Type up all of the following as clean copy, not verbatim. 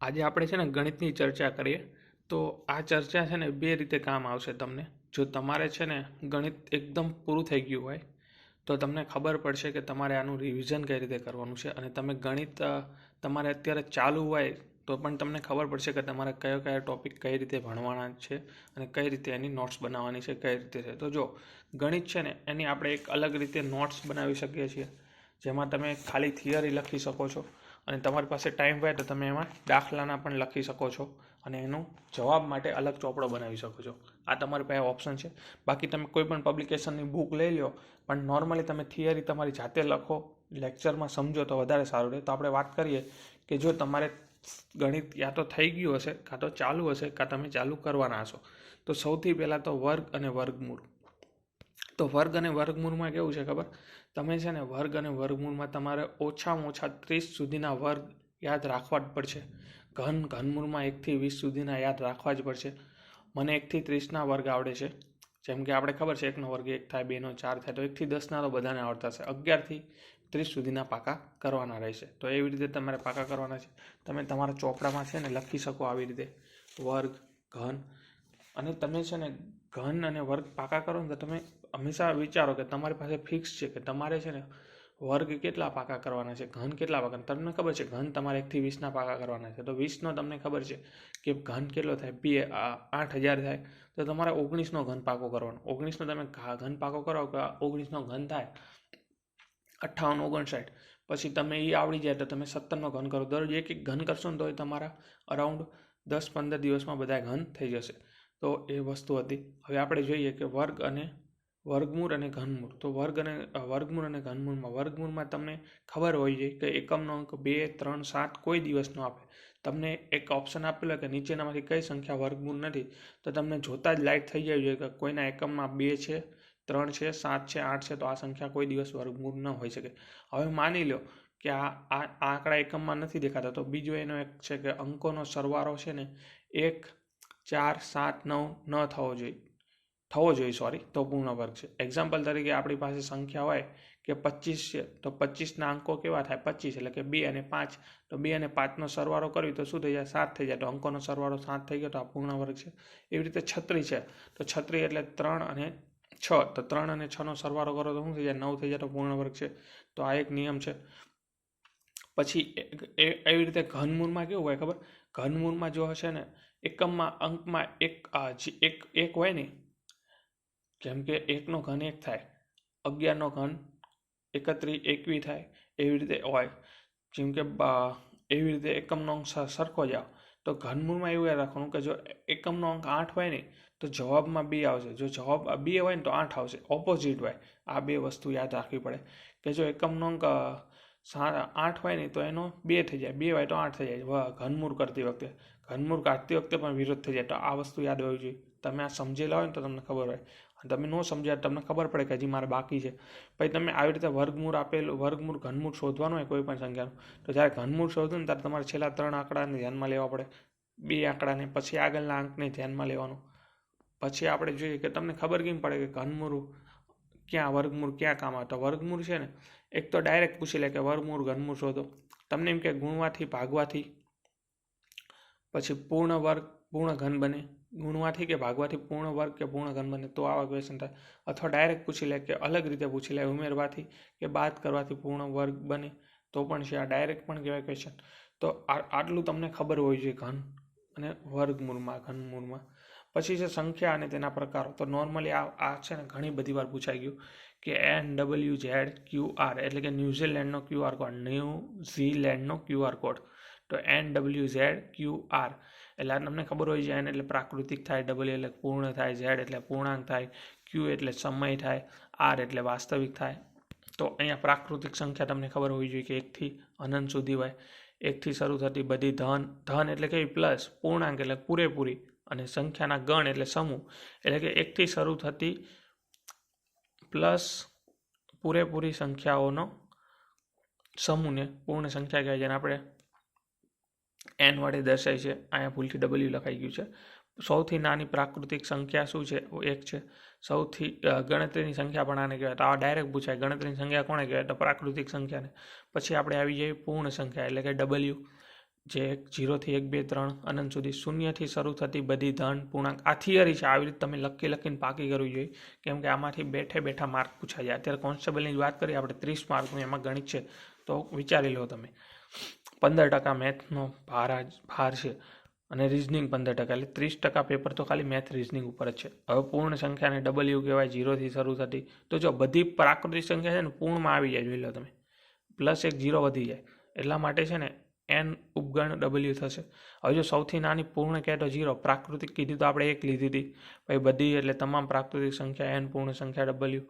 આજે આપણે છે ને ગણિતની ચર્ચા કરીએ. તો આ ચર્ચા છે ને બે રીતે કામ આવશે તમને. જો તમારે છે ને ગણિત એકદમ પૂરું થઈ ગયું હોય તો તમને ખબર પડશે કે તમારે આનું રિવિઝન કઈ રીતે કરવાનું છે, અને તમે ગણિત તમારે અત્યારે ચાલુ હોય તો પણ તમને ખબર પડશે કે તમારે કયો કયો ટોપિક કઈ રીતે ભણવાના છે અને કઈ રીતે એની નોટ્સ બનાવવાની છે, કઈ રીતે છે. તો જો ગણિત છે ને એની આપણે એક અલગ રીતે નોટ્સ બનાવી શકીએ છીએ, જેમાં તમે ખાલી થિયરી લખી શકો છો, અને તમારી પાસે ટાઈમ હોય તો તમે એમાં દાખલાના પણ લખી શકો છો, અને એનો જવાબ માટે અલગ ચોપડો બનાવી શકો છો. આ તમારી પાસે ઓપ્શન છે. બાકી તમે કોઈ પણ પબ્લિકેશનની બુક લઈ લો, પણ નોર્મલી તમે થિયરી તમારી જાતે લખો, લેક્ચરમાં સમજો તો વધારે સારું રહે. તો આપણે વાત કરીએ કે જો તમારે ગણિત યા તો થઈ ગયું હશે, કાં તો ચાલુ હશે, કાં તમે ચાલુ કરવાના હશો, તો સૌથી પહેલાં તો વર્ગ અને વર્ગમૂળ. તો વર્ગ અને વર્ગમૂળમાં કેવું છે ખબર? તમે છે ને વર્ગ અને વર્ગમૂળમાં તમારે ઓછામાં ઓછા 30 સુધીના વર્ગ યાદ રાખવા જ પડશે. ઘનમૂળમાં 1 થી 20 સુધીના યાદ રાખવા જ પડશે. મને 1 થી 30ના વર્ગ આવડે છે. જેમ કે આપણે ખબર છે 1નો વર્ગ 1 થાય, 2નો 4 થાય, તો 1 થી 10ના તો બધાને આવડતા હશે. 11 થી 30 સુધીના પાકા કરવાના રહેશે. તો એવી રીતે તમારે પાકા કરવાના છે. તમે તમારા ચોપડામાં છે ને લખી શકો આવી રીતે વર્ગ, ઘન. અને તમે છે ને ઘન અને વર્ગ પાકા કરો ને તો તમે હંમેશા વિચારો કે તમારી પાસે ફિક્સ છે કે તમારે છે ને વર્ગ કેટલા પાકા કરવાના છે, ઘન કેટલા પાકા. તમને ખબર છે ઘન તમારે 1 થી 20ના પાકા કરવાના છે, તો 20નો તમને ખબર છે કે ઘન કેટલો થાય, 8000 થાય, તો તમારે 19નો ઘન પાકો કરવાનો. 19નો તમે ઘન પાકો કરો કે 19નો ઘન થાય 58, 59. પછી તમે એ આવડી જાય તો તમે 17નો ઘન કરો. દરરોજ એક એક ઘન કરશો ને તો તમારા અરાઉન્ડ 10-15 દિવસમાં બધા ઘન થઈ જશે. તો એ વસ્તુ હતી. હવે આપણે જોઈએ કે વર્ગ અને વર્ગમૂળ અને ઘનમૂળ. તો વર્ગમૂળ અને વર્ગમૂળમાં તમને ખબર હોવી જોઈએ કે એકમનો અંક 2, 3, 7 કોઈ દિવસ ન આપે. તમને એક ઓપ્શન આપેલો કે નીચેનામાંથી કઈ સંખ્યા વર્ગમૂળ નથી, તો તમને જોતા જ લાઇટ થઈ જવી જોઈએ કે કોઈના એકમમાં 2 છે, 3 છે, 7 છે, 8 છે, તો આ સંખ્યા કોઈ દિવસ વર્ગમૂળ ન હોઈ શકે. હવે માની લો કે આ આંકડા એકમમાં નથી દેખાતા, તો બીજો એનો એક છે કે અંકોનો સરવાળો છે ને 1, 4, 7, 9 ન થવો જોઈએ, તો પૂર્ણ વર્ગ છે. એક્ઝામ્પલ તરીકે આપણી પાસે સંખ્યા હોય કે 25 છે, તો 25ના અંકો કેવા થાય? 25, એટલે કે 2 અને 5. તો 2 અને 5નો સરવાળો કરવી તો શું થઈ જાય? 7 થઈ જાય. તો અંકોનો સરવાળો 7 થઈ ગયો, તો આ પૂર્ણ વર્ગ છે. એવી રીતે 36 છે, તો 36 એટલે 3 અને 6, તો 3 અને 6નો સરવાળો કરો તો શું થઈ જાય? 9 થઈ જાય, તો પૂર્ણ વર્ગ છે. તો આ એક નિયમ છે. પછી એવી રીતે ઘનમૂળમાં કેવું હોય ખબર? ઘનમૂળમાં જો હશે ને એકમમાં અંકમાં એક હોય ને, જેમ કે 1નો ઘન 1 થાય, 11નો ઘન 31, 21 થાય, એવી રીતે હોય. જેમ કે એવી રીતે એકમનો અંક સરખો જ આવે. તો ઘનમૂળમાં એવું યાદ રાખવાનું કે જો એકમનો અંક 8 હોય ને તો જવાબમાં 2 આવશે. જો જવાબ 2 હોય ને તો 8 આવશે, ઓપોઝિટ હોય. આ બે વસ્તુ યાદ રાખવી પડે કે જો એકમનો અંક 8 હોય ને તો એનો 2 થઈ જાય, 2 હોય તો 8 થઈ જાય. ઘનમૂળ કાઢતી વખતે પણ વિરોધ થઈ જાય. તો આ વસ્તુ યાદ હોવી જોઈએ. તમે આ સમજેલા હોય ને તો તમને ખબર હોય. તમે ન સમજ્યા તમને ખબર પડે કે હજી મારે બાકી છે. પછી તમે આવી રીતે વર્ગમૂળ ઘનમૂળ શોધવાનું હોય કોઈ પણ સંખ્યાનું, તો જ્યારે ઘનમૂળ શોધો ને ત્યારે તમારે છેલ્લા 3 આંકડાને ધ્યાનમાં લેવા પડે, 2 આંકડાને, પછી આગળના અંકને ધ્યાનમાં લેવાનું. પછી આપણે જોઈએ કે તમને ખબર કેમ પડે કે ઘનમૂળ વર્ગમૂળ ક્યાં કામ આવે. તો વર્ગમૂળ છે ને એક તો ડાયરેક્ટ પૂછી લે કે વર્ગમૂળ ઘનમૂળ શોધો. તમને એમ કે ગુણવાથી ભાગવાથી પછી પૂર્ણ ઘન બને, ગુણવાથી કે ભાગવાથી પૂર્ણ વર્ગ કે પૂર્ણ ઘન બને, તો આવા ક્વેશ્ચન થાય. અથવા ડાયરેક્ટ પૂછી લે કે અલગ રીતે પૂછી લે, ઉમેરવાથી કે બાદ કરવાથી પૂર્ણ વર્ગ બને, તો પણ છે. આ ડાયરેક્ટ પણ કહેવાય ક્વેશ્ચન. તો આટલું તમને ખબર હોવી જોઈએ ઘન અને ઘનમૂળમાં. પછી છે સંખ્યા અને તેના પ્રકારો. તો નોર્મલી આ છે ને ઘણી બધી વાર પૂછાઈ ગયું કે NWZQR એટલે કે ન્યુઝીલેન્ડનો QR કોડ, ન્યુઝીલેન્ડનો QR કોડ. તો NWZQR એટલે તમને ખબર હોય છે. N એટલે પ્રાકૃતિક થાય, W એટલે પૂર્ણ થાય, Z એટલે પૂર્ણાંક થાય, Q એટલે સમય થાય, R એટલે વાસ્તવિક થાય. તો અહીંયા પ્રાકૃતિક સંખ્યા તમને ખબર હોવી જોઈએ કે 1 થી અનંત સુધી હોય. 1 થી શરૂ થતી બધી ધન એટલે કેવી? પ્લસ. પૂર્ણાંક એટલે પૂરેપૂરી, અને સંખ્યાના ગણ એટલે સમૂહ, એટલે કે 1 થી શરૂ થતી પ્લસ પૂરેપૂરી સંખ્યાઓનો સમૂહને પૂર્ણ સંખ્યા કહેવાય. જેને આપણે N વડે દર્શાય છે. અહીંયા ભૂલથી W લખાઈ ગયું છે. સૌથી નાની પ્રાકૃતિક સંખ્યા શું છે? 1 છે. સૌથી ગણતરીની સંખ્યા પણ આને કહેવાય. તો આ ડાયરેક્ટ પૂછાય, ગણતરીની સંખ્યા કોને કહેવાય? તો પ્રાકૃતિક સંખ્યાને. પછી આપણે આવી જઈએ પૂર્ણ સંખ્યા એટલે કે W. જે 0થી 1 2 3 અનંત સુધી શૂન્યથી શરૂ થતી બધી ધન પૂર્ણાંક આ થિયરી છે. આવી રીતે તમે લખીને પાકી કરવી જોઈએ, કેમ કે આમાંથી બેઠા માર્ક પૂછાઈ જાય. અત્યારે કોન્સ્ટેબલની વાત કરીએ આપણે 30 માર્કનું, એમાં ગણિત છે તો વિચારી લો તમે. 15% મેથનો ભાર છે અને રિઝનિંગ 15%, એટલે 30% પેપર તો ખાલી મેથ રિઝનિંગ ઉપર જ છે. હવે પૂર્ણ સંખ્યાને W કહેવાય, 0થી શરૂ થતી. તો જો બધી પ્રાકૃતિક સંખ્યા છે ને પૂર્ણમાં આવી જાય, જોઈ લો તમે, પ્લસ 1 0 વધી જાય, એટલા માટે છે ને n ઉપગણ W થશે. હવે જો સૌથી નાની પૂર્ણ કહે તો 0, પ્રાકૃતિક કીધી તો આપણે 1 લીધી હતી, ભાઈ બધી એટલે તમામ પ્રાકૃતિક સંખ્યા n, પૂર્ણ સંખ્યા W.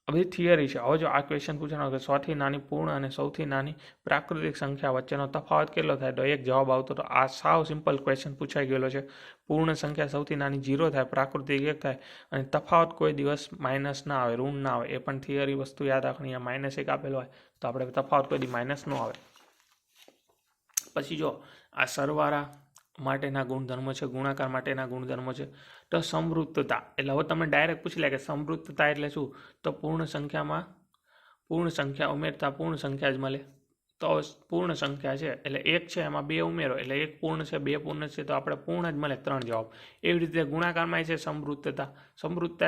આ બધી થિયરી છે. હવે જો આ ક્વેશ્ચન પૂછવાનો કે સૌથી નાની પૂર્ણ અને સૌથી નાની પ્રાકૃતિક સંખ્યા વચ્ચેનો તફાવત કેટલો થાય, તો એક જવાબ આવતો. તો આ સાવ સિમ્પલ ક્વેશ્ચન પૂછાઈ ગયેલો છે. પૂર્ણ સંખ્યા સૌથી નાની 0 થાય, પ્રાકૃતિક 1 થાય, અને તફાવત કોઈ દિવસ માઇનસ ના આવે, ઋણ ના આવે. એ પણ થિયરી વસ્તુ યાદ રાખવાની. -1 આપેલો હોય તો આપણે તફાવત કોઈ દી માઇનસ ન આવે. પછી જો આ સરવાળા માટેના ગુણધર્મો છે, ગુણાકાર માટેના ગુણધર્મો છે. તો સમૃદ્ધતા, એટલે હવે તમે ડાયરેક્ટ પૂછી લે કે સમૃદ્ધતા એટલે શું, તો પૂર્ણ સંખ્યા ઉમેરતા પૂર્ણ સંખ્યા જ મળે. તો પૂર્ણ સંખ્યા છે એટલે 1 છે એમાં 2 ઉમેરો એટલે 1 પૂર્ણ છે 2 પૂર્ણ છે, તો આપણે પૂર્ણ જ મળે, 3 જવાબ. એવી રીતે ગુણાકારમાં છે સમૃદ્ધતા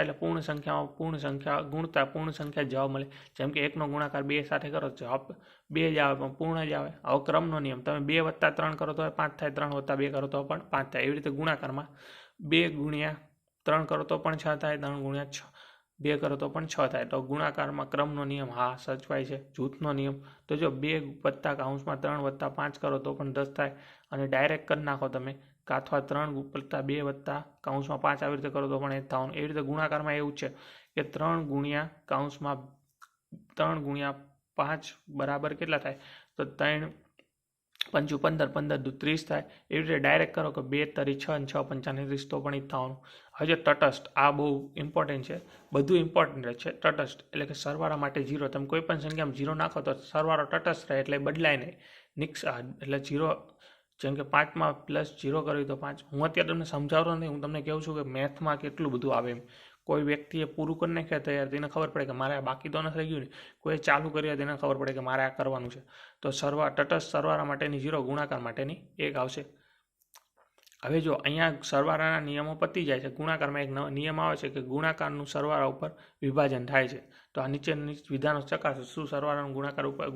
એટલે પૂર્ણ સંખ્યામાં પૂર્ણ સંખ્યા ગુણતા પૂર્ણ સંખ્યા જવાબ મળે. જેમ કે 1નો ગુણાકાર 2 સાથે કરો જવાબ 2 જ આવે, પણ પૂર્ણ જ આવે. આવો ક્રમનો નિયમ, તમે 2 + 3 કરો તો 5 થાય, 3 + 2 કરો તો પણ 5 થાય. એવી રીતે ગુણાકારમાં 2 × 3 કરો તો પણ 6 થાય, 3 × 6 2 કરો તો પણ 6 થાય. તો ગુણાકારમાં ક્રમનો નિયમ હા સચવાય છે. જૂથનો નિયમ, તો જો 2 + કૌંસમાં 3 + 5 કરો તો પણ 10 થાય, અને ડાયરેક્ટ કરી નાખો તમે, અથવા 3 + 2 + કૌંસમાં 5 આવી રીતે કરો તો પણ એ જ થવાનું. એવી રીતે ગુણાકારમાં એવું છે કે 3 × કૌંસમાં 3 × 5 બરાબર કેટલા થાય, તો 3 × 5 = 15, 15 × 2 = 30 થાય. એવી રીતે ડાયરેક્ટ કરો કે 2 × 3 = 6 અને 6 × 5 = 30, તો પણ એ જ થવાનું. હવે જો તટસ્થ, આ બહુ ઇમ્પોર્ટન્ટ છે, બધું ઇમ્પોર્ટન્ટ છે. તટસ્થ એટલે કે સરવાળા માટે 0, તમે કોઈ પણ સંખ્યામાં 0 નાખો તો સરવાળો તટસ્થ રહે, એટલે બદલાય નહીં. એટલે 0, જેમ કે 5માં +0 કરવી તો 5. હું અત્યારે તમને સમજાવતો નથી, હું તમને કહું છું કે મેથમાં કેટલું બધું આવે એમ. કોઈ વ્યક્તિએ પૂરું કરી નાખ્યા તો યાર તેને ખબર પડે કે મારે આ બાકી તો નથી રહી ગયું ને, કોઈ ચાલુ કર્યા તેને ખબર પડે કે મારે આ કરવાનું છે. તો તટસ્થ સરવાળા માટેની 0, ગુણાકાર માટેની 1 આવશે. હવે જો અહીંયા સરવાળાના નિયમો પતી જાય છે, ગુણાકારમાં એક નિયમ આવે છે કે ગુણાકારનું સરવાળા ઉપર વિભાજન થાય છે. તો આ નીચેની વિધાનો ચકાસો, શું સરવાળાનું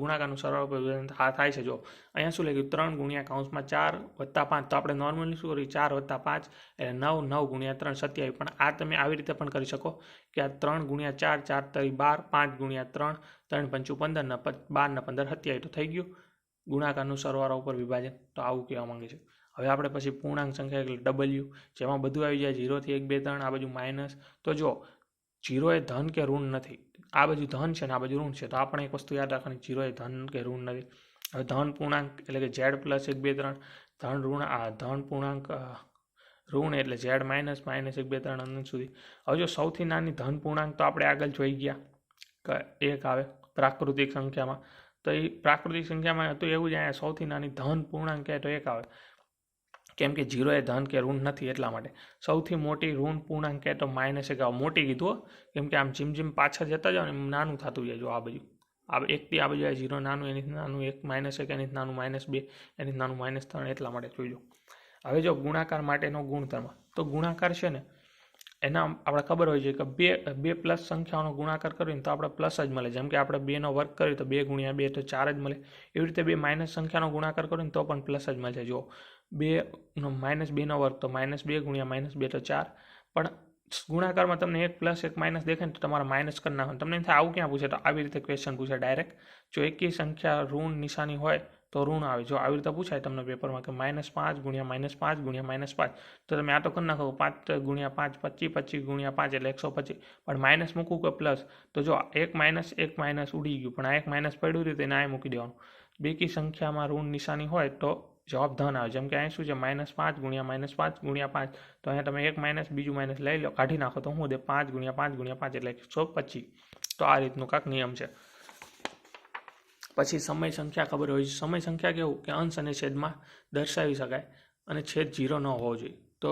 ગુણાકારનું સરવાળા ઉપર વિભાજન થાય છે. જો અહીંયા શું લખ્યું, 3 × કૌંસમાં 4 + 5, તો આપણે નોર્મલી શું કર્યું, 4 + 5 એટલે 9, 9 × 3 = 27. પણ આ તમે આવી રીતે પણ કરી શકો કે આ 3 × 4 4 × 12, 5 × 3 3 × 5 = 15 ને 12 ને 15 27, તો થઈ ગયું ગુણાકારનું સરવાળા ઉપર વિભાજન. તો આવું કહેવા માંગે છે. હવે આપણે પછી પૂર્ણાંક સંખ્યા એટલે W, જેમાં બધું આવી જાય, 0થી 1 2 3, આ બાજુ માઇનસ. તો જો 0 એ ધન કે ઋણ નથી, આ બાજુ ધન છે ને આ બાજુ ઋણ છે, તો આપણે એક વસ્તુ યાદ રાખવાની, 0 એ ધન કે ઋણ નથી. હવે ધન પૂર્ણાંક એટલે કે Z + 1 2 3, ધન પૂર્ણાંક ઋણ એટલે Z - -1 2 3 અનંત સુધી. હવે જો સૌથી નાની ધન પૂર્ણાંક તો આપણે આગળ જોઈ ગયા, 1 આવે પ્રાકૃતિક સંખ્યામાં. તો એ પ્રાકૃતિક સંખ્યામાં હતું એવું જ, અહીંયા સૌથી નાની ધન પૂર્ણાંક કહે તો 1 આવે, કેમ કે 0 એ ધન કે ઋણ નથી, એટલા માટે. સૌથી મોટી ઋણ પૂર્ણાંક કહે તો -1 આવે. મોટી કીધું, કેમ કે આમ જેમ પાછળ જતા જાવ ને એમ નાનું થતું જાય. જો આ બાજુ 1 થી આ બાજુ 0 નાનું, એની નાનું 1 -1, એની નાનું -2, એની નાનું -3, એટલા માટે જોઈજો. હવે જો ગુણાકાર માટેનો ગુણધર્મ, તો ગુણાકાર છે ને એના આપણે ખબર હોય છે કે બે પ્લસ સંખ્યાઓનો ગુણાકાર કરીએ તો આપણે પ્લસ જ મળે. જેમ કે આપણે 2નો વર્ગ કરીએ તો 2 × 2 તો 4 જ મળે. એવી રીતે 2 માઇનસ સંખ્યાનો ગુણાકાર કરીએ તો પણ પ્લસ જ મળે. જો 2નો વર્ગ તો -2 × -2 તો 4. પણ ગુણાકારમાં તમને 1 + 1 માઇનસ દેખાય ને તો તમારે માઇનસ કરી નાખવાનું. તમને એમ થાય આવું ક્યાં પૂછે, તો આવી રીતે ક્વેશ્ચન પૂછે ડાયરેક્ટ. જો એકી સંખ્યા ઋણ નિશાની હોય તો ઋણ આવે. જો આવી રીતે પૂછાય તમને પેપરમાં કે -5 × -5 × -5, તો તમે આ તો કરી નાખો 5 × 5 25, 25 × 5 એટલે 125. પણ માઇનસ મૂકવું કે પ્લસ, તો જો એક માઇનસ ઉડી ગયું, પણ આ એક માઇનસ પડ્યું હતું તેને આ મૂકી દેવાનું. બેકી સંખ્યામાં ઋણ નિશાની હોય તો જવાબ ધન આવે. જેમ કે અહીં શું છે, -5 × -5 × 5, તો અહીંયા તમે એક માઇનસ બીજું માઇનસ લઈ લો, કાઢી નાખો તો શું દે, 5 × 5 × 5 એટલે 125. તો આ રીતનું કાંક નિયમ છે. પછી સમય સંખ્યા ખબર હોય છે. સમય સંખ્યા કેવું કે અંશ અને છેદમાં દર્શાવી શકાય, અને છેદ 0 ન હોવો જોઈએ. તો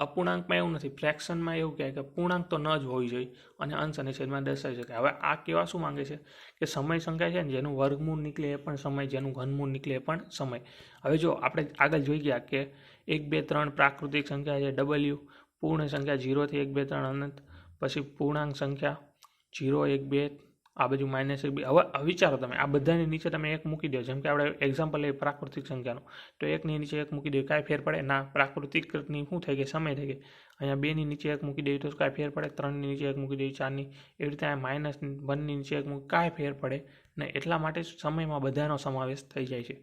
અપૂર્ણાંકમાં એવું નથી, ફ્રેક્શનમાં એવું કહે કે પૂર્ણાંક તો ન જ હોવી જોઈએ અને અંશ અને છેદમાં દર્શાવી શકાય. હવે આ કેવા શું માંગે છે કે સમય સંખ્યા છે ને જેનું વર્ગમૂળ નીકળે એ પણ સમય, જેનું ઘનમૂળ નીકળે એ પણ સમય. હવે જો આપણે આગળ જોઈ ગયા કે 1 2 3 પ્રાકૃતિક સંખ્યા છે, W પૂર્ણ સંખ્યા 0 થી 1 2 3 અનંત, પછી પૂર્ણાંક સંખ્યા 0 1 2 આ બાજુ -1 2. હવે વિચારો તમે આ બધાની નીચે તમે 1 મૂકી દો, જેમ કે આપણે એક્ઝામ્પલ લઈએ પ્રાકૃતિક સંખ્યાનું, તો 1ની નીચે 1 મૂકી દો, કાંઈ ફેર પડે ના? પ્રાકૃતિકની શું થઈ ગઈ? સમય થઈ ગઈ. અહીંયા 2ની નીચે 1 મૂકી દઈએ તો કાંઈ ફેર પડે? 3ની નીચે 1 મૂકી દઈએ, 4ની, એવી રીતે અહીંયા -1ની નીચે 1 મૂકી, કાંઈ ફેર પડે ને. એટલા માટે સમયમાં બધાનો સમાવેશ થઈ જાય છે.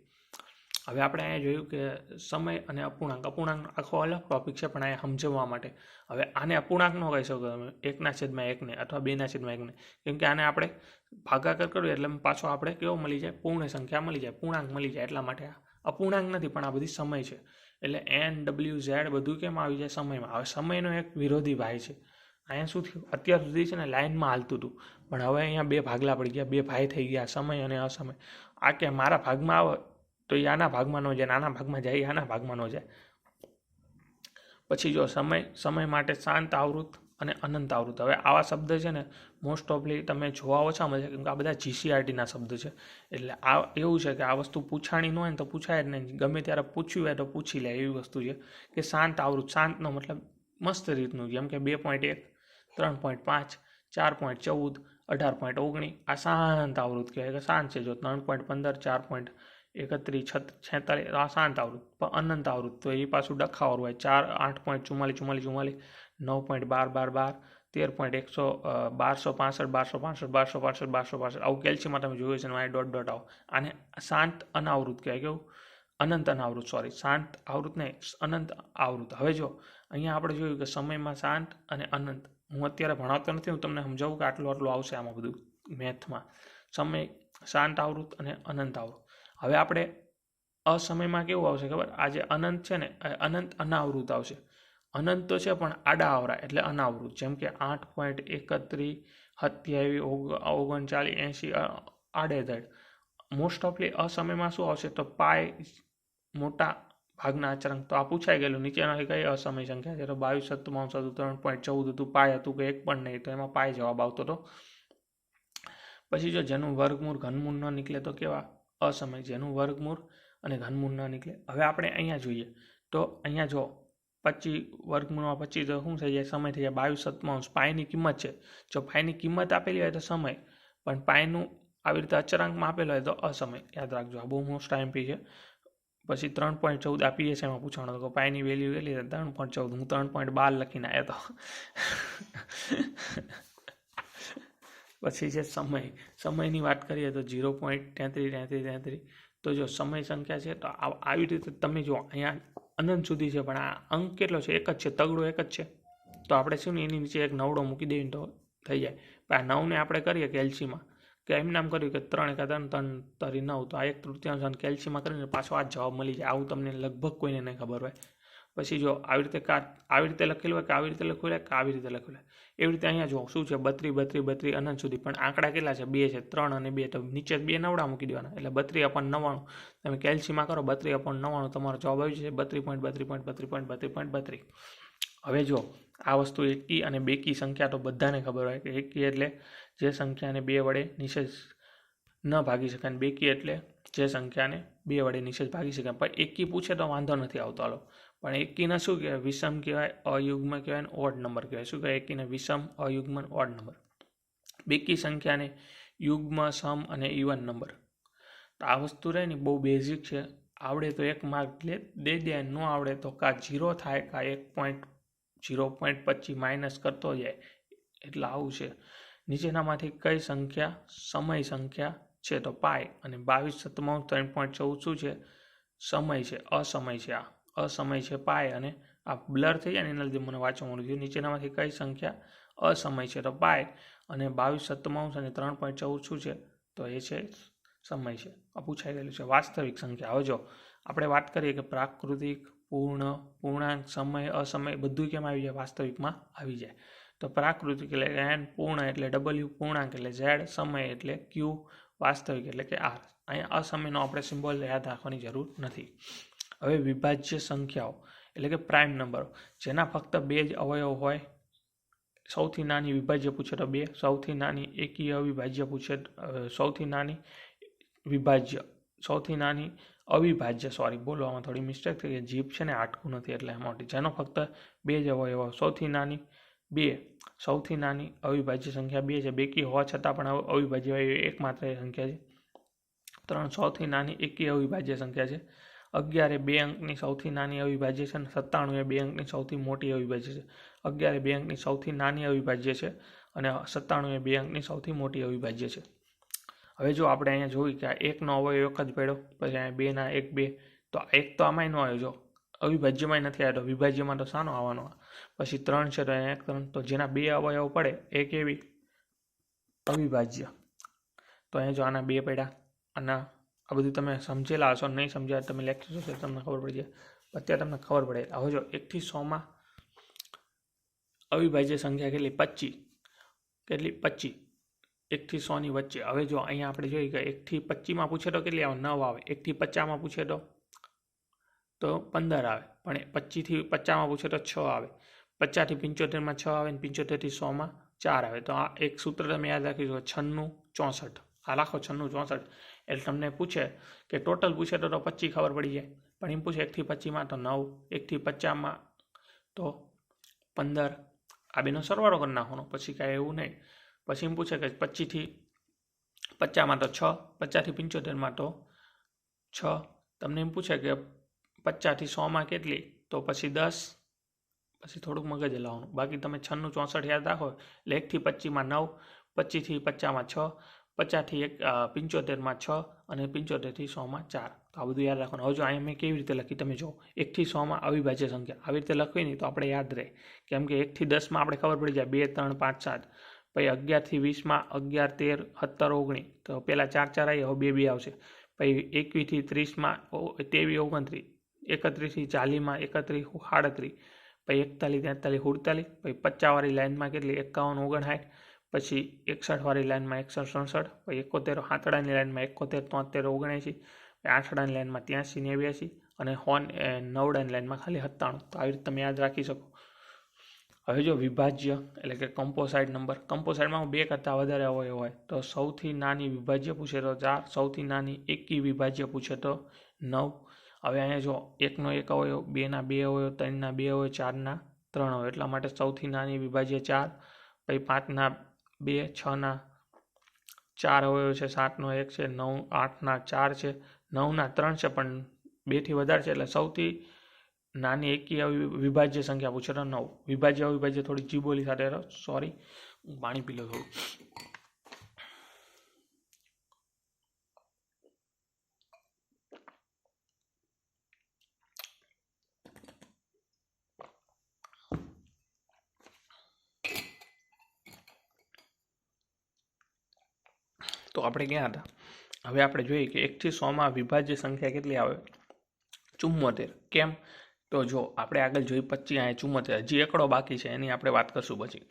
હવે આપણે અહીંયા જોયું કે સમય અને અપૂર્ણાંક આખો અલગ ટોપિક છે, પણ અહીંયા સમજવા માટે. હવે આને અપૂર્ણાંક ન કહી શકો તમે 1/1 અથવા 2/1, કેમ કે આને આપણે ભાગાકાર કરીએ એટલે પાછો આપણે કેવો મળી જાય? પૂર્ણ સંખ્યા મળી જાય, પૂર્ણાંક મળી જાય. એટલા માટે અપૂર્ણાંક નથી, પણ આ બધી સમય છે. એટલે N W Z બધું કેમ આવી જાય? સમયમાં. હવે સમયનો એક વિરોધી ભાઈ છે. અહીંયા શું થયું? અત્યાર સુધી છે ને લાઇનમાં હાલતું હતું, પણ હવે અહીંયા 2 ભાગલા પડી ગયા, 2 ભાઈ થઈ ગયા, સમય અને અસમય. આ કે મારા ભાગમાં આવે તો એ આના ભાગમાં ન જાય, આના ભાગમાં જાય આના ભાગમાં ન જાય. પછી જો સમય માટે શાંત આવૃત અને અનંત આવૃત. હવે આવા શબ્દ છે ને મોસ્ટ ઓફલી તમે જોવા ઓછા મળે છે, કેમ કે આ બધા GCRTના શબ્દ છે. એટલે આ એવું છે કે આ વસ્તુ પૂછાણી ન હોય ને તો પૂછાય જ નહીં, ગમે ત્યારે પૂછ્યું હોય તો પૂછી લે એવી વસ્તુ છે કે શાંત આવૃત. શાંતનો મતલબ મસ્ત રીતનું, જેમ કે 2.1 3.5 4.14 18.19 આ શાંત આવૃત કહેવાય કે શાંત છે. જો 3.15 4.31 આ શાંત આવૃત. પણ અનંત આવૃત તો એ પાછું ડખાવાળું હોય. 8.44 9.12 13.1265 આવું કેલ્શિયમમાં તમે જોયું છે ને, આ ડોટ આવો. આને શાંત અનાવૃત કહેવાય. કેવું? અનંત અનાવૃત, સોરી, શાંત આવૃત નહીં, અનંત આવૃત. હવે જો અહીંયા આપણે જોયું કે સમયમાં શાંત અને અનંત. હું અત્યારે ભણાવતો નથી, હું તમને સમજાવું કે આટલું આવશે આમાં બધું મેથમાં. સમય, શાંત આવૃત અને અનંત આવૃત. હવે આપણે અસમયમાં કેવું આવશે ખબર? આ જે અનંત છે ને, અનંત અનાવૃત આવશે. અનંત તો છે પણ આડા આવરા એટલે અનાવૃત. જેમ કે 8.31 27 39 80 આડેધડ. મોસ્ટ ઓફલી અસમયમાં શું આવશે? તો પાય મોટા ભાગના અચળાંક. તો આ પૂછાઈ ગયેલું. નીચેના કઈ અસમય સંખ્યા છે? તો 22 97 3.14 હતું, પાય હતું કે 1 પણ નહીં, તો એમાં પાય જવાબ આવતો હતો. પછી જો જેનું વર્ગમૂળ ઘનમૂળ ન નીકળે તો કેવા? અસમય. જેનું વર્ગમૂળ અને ઘનમૂળ ન નીકળે. હવે આપણે અહીંયા જોઈએ તો અહીંયા જો 25 વર્ગમૂળમાં 25 તો શું થઈ જાય? સમય થઈ જાય. 22 પાયની કિંમત છે. જો પાયની કિંમત આપેલી હોય તો સમય, પણ પાયનું આવી રીતે અચળાંકમાં આપેલો હોય તો અસમય. યાદ રાખજો, આ બહુ મોસ્ટ આઈએમપી છે. પછી 3.14 આ PSIમાં પૂછવાનો હતો, પાયની વેલ્યુ કેટલી? 3.14. હું 3.12 લખીને આવ્યો હતો. પછી છે સમયની વાત કરીએ તો 0.33. તો જો સમય સંખ્યા છે તો આવી રીતે તમે જો અહીંયા અનંત સુધી છે, પણ આ અંક કેટલો છે? 1 જ છે, તગડો 1 જ છે. તો આપણે શું ને એની નીચે એક નવડો મૂકી દઈએ તો થઈ જાય. પણ આ 9ને આપણે કરીએ કેલ્શિયમમાં, કે એમ નામ કર્યું કે 3 × 3 = 9, તો આ 1/3 કેલ્શિયમમાં કરીને પાછો આ જવાબ મળી જાય. આવું તમને લગભગ કોઈને નહીં ખબર હોય. પછી જો આવી રીતે લખેલું હોય કે આવી રીતે લખેલું હોય કે આવી રીતે લખેલું હોય, એવી રીતે અહીંયા જો શું છે? 32 અનંત સુધી. પણ આંકડા કેટલા છે? 2 છે, 3 અને 2. તો નીચે 2 નવડા મૂકી દેવાના, એટલે 32/99. તમે કેલ્શિયમમાં કરો 32/99, તમારો જવાબ આવી જશે 32.32.32.32.32. હવે જો આ વસ્તુ એકી અને બેકી સંખ્યા તો બધાને ખબર હોય કે એકી એટલે જે સંખ્યાને 2 વડે નિશેષ ન ભાગી શકાય, અને બેકી એટલે જે સંખ્યાને 2 વડે નિશેષ ભાગી શકાય. પણ એકી પૂછે તો વાંધો નથી આવતો. હાલો, પણ એકીના શું કહેવાય? વિષમ કહેવાય, અયુગ્મ કહેવાય અને ઓડ નંબર કહેવાય. શું કહેવાય? એકીને વિષમ, અયુગ્મ, ઓડ નંબર. બેકી સંખ્યાને યુગ્મ, સમ અને ઇવન નંબર. તો આ વસ્તુ રહે ને બહુ બેઝિક છે. આવડે તો 1 માર્ક દે દે, ન આવડે તો કાં 0 થાય કાં 0.25 માઇનસ કરતો જાય. એટલે આવું છે. નીચેનામાંથી કઈ સંખ્યા સમય સંખ્યા છે? તો પાય. અને 22 3.14 શું છે? સમય છે, અસમય છે. આ અસમય છે પાય, અને આ બ્લર થઈ જાય ને એના લીધે મને વાંચવા મળ્યું થયું. નીચેનામાંથી કઈ સંખ્યા અસમય છે? તો પાય. અને 22 અને 3.14 શું છે? તો એ છે સમય છે. આ પૂછાઈ ગયેલું છે. વાસ્તવિક સંખ્યા. હવે જો આપણે વાત કરીએ કે પ્રાકૃતિક, પૂર્ણ, પૂર્ણાંક, સમય, અસમય બધું કેમ આવી જાય? વાસ્તવિકમાં આવી જાય. તો પ્રાકૃતિક એટલે N, પૂર્ણ એટલે W, પૂર્ણાંક એટલે Z, સમય એટલે Q, વાસ્તવિક એટલે કે R. અહીંયા અસમયનો આપણે સિમ્બોલ યાદ રાખવાની જરૂર નથી. હવે વિભાજ્ય સંખ્યાઓ. એટલે કે પ્રાઇમ નંબરો, જેના ફક્ત 2 જ અવયવ હોય. સૌથી નાની વિભાજ્ય પૂછે તો 2, સૌથી નાની એકી અવિભાજ્ય પૂછે સૌથી નાની અવિભાજ્ય બોલવામાં થોડી મિસ્ટેક થઈ ગઈ, જીભ છે ને હાટકું નથી એટલે મોટી, જેનો ફક્ત 2 જ અવયવ, સૌથી નાની 2, સૌથી નાની અવિભાજ્ય સંખ્યા 2 છે, બેકી હોવા છતાં પણ અવિભાજ્ય એકમાત્ર સંખ્યા છે. 3 સૌથી નાની એકી અવિભાજ્ય સંખ્યા છે. 11 એ 2 અંકની સૌથી નાની અવિભાજ્ય છે અને 97 એ 2 અંકની સૌથી મોટી અવિભાજ્ય છે. 11 એ 2 અંકની સૌથી નાની અવિભાજ્ય છે અને 97 એ 2 અંકની સૌથી મોટી અવિભાજ્ય છે. હવે જો આપણે અહીંયા જોયું કે આ 1 નો અવયવ એક જ પડ્યો, પછી અહીંયા 2 ના 1 2, તો 1 તો આમાંય ન આવ્યો, જો અવિભાજ્યમાં નથી આવ્યો, વિભાજ્યમાં તો શાનો આવવાનો, પછી 3 છે તો અહીંયા 1 3, તો જેના 2 અવયવ પડે એ કેવી અવિભાજ્ય. તો અહીંયા જો આના 2 પડ્યા, આના આ બધું તમે સમજેલા હશો, નહીં સમજ્યા તમે લેક્ચર જોશો તમને ખબર પડી જાય, અત્યારે તમને ખબર પડે. હવે જો 1 થી 100 અવિભાજ્ય સંખ્યા કેટલી 25, કેટલી 25, 1 થી 100 ની વચ્ચે. હવે જો અહીંયા આપણે જોઈએ કે 1 થી 25 પૂછે તો કેટલી આવે 9 આવે, 1 થી 50 પૂછે તો 15 આવે, પણ 25 થી 50 પૂછે તો 6 આવે, 50 થી 75 6 આવે, અને 75 થી 100 4 આવે. તો આ એક સૂત્ર તમે યાદ રાખીશું, 96 64, આ લાખો 96 64. એટલે તમને પૂછે કે ટોટલ પૂછે તો 25 ખબર પડી જાય, પણ એમ પૂછે 1 થી 25 તો 9, 1 થી 50 તો 15, આ બેનો સરવાળો કરી નાખવાનો, પછી કાંઈ એવું નહીં. પછી એમ પૂછે કે 25 થી 50 તો 6, 50 થી 75 તો 6, તમને એમ પૂછે કે 50 થી 100 કેટલી, તો પછી 10, પછી થોડુંક મગજ હલાવવાનું, બાકી તમે 96 64 યાદ રાખો એટલે 1 થી 25 9, 25 થી 50 6, 50 થી 75 6 અને 75 થી 100 4. તો આ બધું યાદ રાખવાનું. હવે જો અહીંયા મેં કેવી રીતે લખી તમે જો, 1 થી 100 અવિભાજ્ય સંખ્યા આવી રીતે લખવી નહીં તો આપણે યાદ રહે, કેમ કે 1 થી 10 આપણે ખબર પડી જાય 2 3 5 7, પછી 11 થી 20 11 13 17 19, તો પહેલા 4 4 આવી, હવે 2 2 આવશે. પછી 21 થી 30 23 29, 31 થી 40 31 37, પછી 41 43 47, પછી 50 વાળી લાઈનમાં કેટલી 51 59, પછી 61 વાળી લાઈનમાં 61 67, પછી 71 આંતડાની લાઈનમાં 71 73 79, આંતડાની લાઈનમાં 83 89 અને 9ડાની લાઈનમાં ખાલી 97. તો આવી રીતે તમે યાદ રાખી શકો. હવે જો વિભાજ્ય એટલે કે કમ્પોસાઇટ નંબર, કમ્પોસાઇટમાં 2 કરતાં વધારે અવયવ હોય તો સૌથી નાની વિભાજ્ય પૂછે તો 4, સૌથી નાની એકી વિભાજ્ય પૂછે તો 9. હવે અહીંયા જો 1 નો 1 અવયવ, 2 ના 2 અવયવ, 3 ના 2 અવયવ, 4 ના 3 અવયવ, એટલા માટે સૌથી નાની વિભાજ્ય 4, પછી 5 ના 2, 6 ના 4 અવયવ છે, 7 નો 1 છે, 9 8 ના 4 છે, 9 ના 3 છે પણ 2 થી વધારે છે, એટલે સૌથી નાની એકી વિભાજ્ય સંખ્યા પૂછે તો 9. વિભાજ્ય અવિભાજ્ય થોડી જીબોલી સાથે, સોરી પાણી પી લો થોડું. તો આપણે ક્યાં હતા, હવે આપણે જોઈએ કે 1 થી 100 વિભાજ્ય સંખ્યા કેટલી આવે 74. કેમ, તો જો આપણે આગળ જોઈ 25, અહીંયા 74, હજી એકડો બાકી છે એની આપણે વાત કરશું પછી.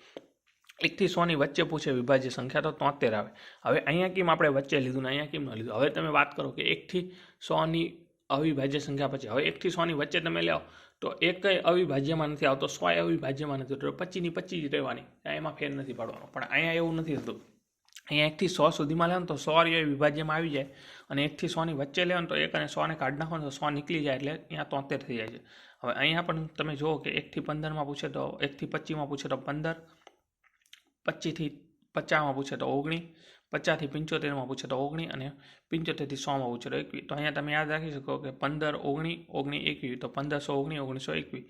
1 થી 100 ની વચ્ચે પૂછે વિભાજ્ય સંખ્યા તો 73 આવે. હવે અહીંયા કેમ આપણે વચ્ચે લીધું ને અહીંયા કેમ ન લીધું, હવે તમે વાત કરો કે 1 થી 100 ની અવિભાજ્ય સંખ્યા પછી, હવે 1 થી 100 ની વચ્ચે તમે લો તો એક અવિભાજ્યમાં નથી આવતો, 100 અવિભાજ્યમાં નથી, તો 25 ની 25 જ રહેવાની, એમાં ફેર નથી પાડવાનો. પણ અહીંયા એવું નથી થતું, અહીંયા 1 થી 100 સુધીમાં લેવાનું તો 100 વિભાજ્યમાં આવી જાય, અને 1 થી 100 ની વચ્ચે લેવાનું તો 1 અને 100 ને કાઢી નાખો તો 100 નીકળી જાય, એટલે અહીંયા 73 થઈ જાય છે. હવે અહીંયા પણ તમે જુઓ કે 1 થી 15 પૂછે તો 1 થી 25 પૂછે તો 15, 25 થી 50 પૂછે તો 19, 50 થી 75 પૂછે તો 19 અને 75 થી 100 પૂછે તો 21. તો અહીંયા તમે યાદ રાખી શકો કે 15 19 19 21, તો 1519 1921.